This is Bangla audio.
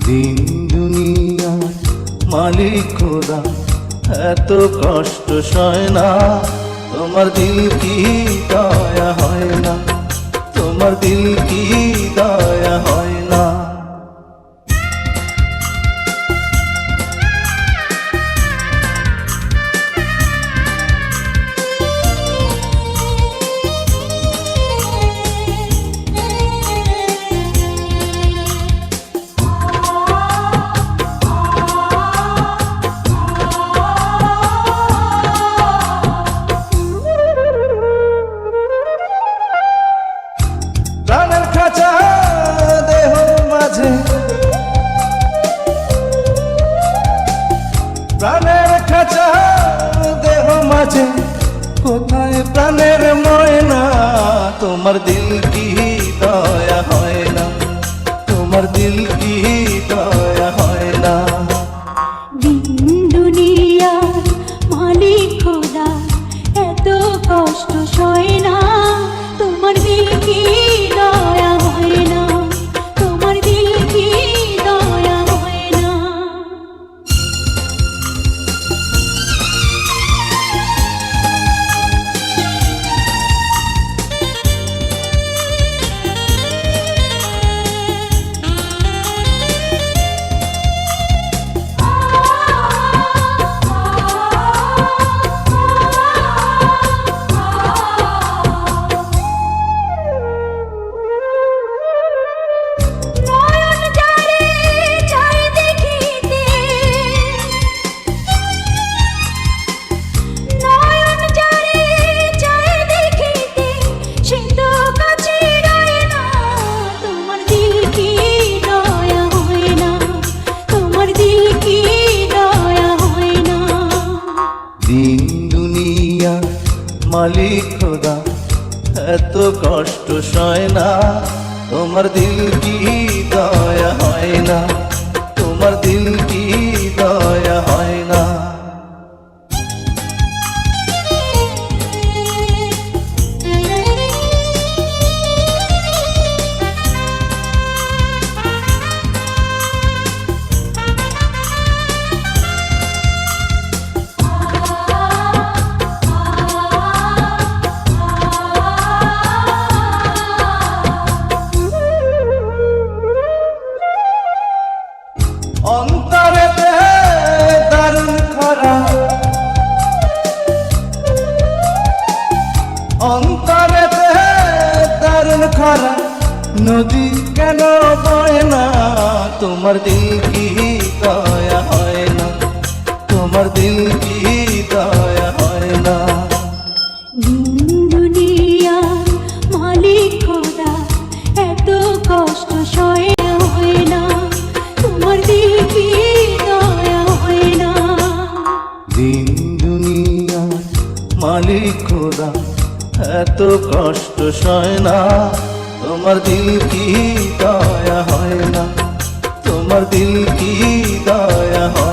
দিন দুনিয়ার মালিক খোদা এত কষ্ট সয় না, তোমার দিল কি দয়া হয় না, তোমার দিল কি দয়া হয় না। প্রাণের খাঁচা দেহ মাঝে, প্রাণের খাঁচা দেহ মাঝে, কোথায় প্রাণের ময়না, তোমার দিল কি দয়া হয় না, তোমার দিল কি দয়া হয় না। দিন দুনিয়ার মালিক খোদা এত কষ্ট সয় না, তোমার দিল কি দয়া হয় না, তোমার দিল কি দয়া হয় না। দিন দুনিয়া মালিক খোদা এত কষ্ট সয় না, তোমার দিল কি দয়া হয় না, তোমার দিল কি দয়া হয় না। অন্তরেতে দারুণ খরা, অন্তরেতে দারুণ খরা, নদী কেন বয় না, তোমার দিল কি দয়া হয় না, তোমার দিল কি দয়া হয় না। দিন দুনিয়ার মালিক খোদা এত কষ্ট সয় হয় না, তোমার দিল কি দয়া হয় না। দিন দুনিয়ার মালিক খোদা এত কষ্ট সয় না, তোমার দিল কি দয়া হয় না, তোমার দিল কি দয়া হয় না।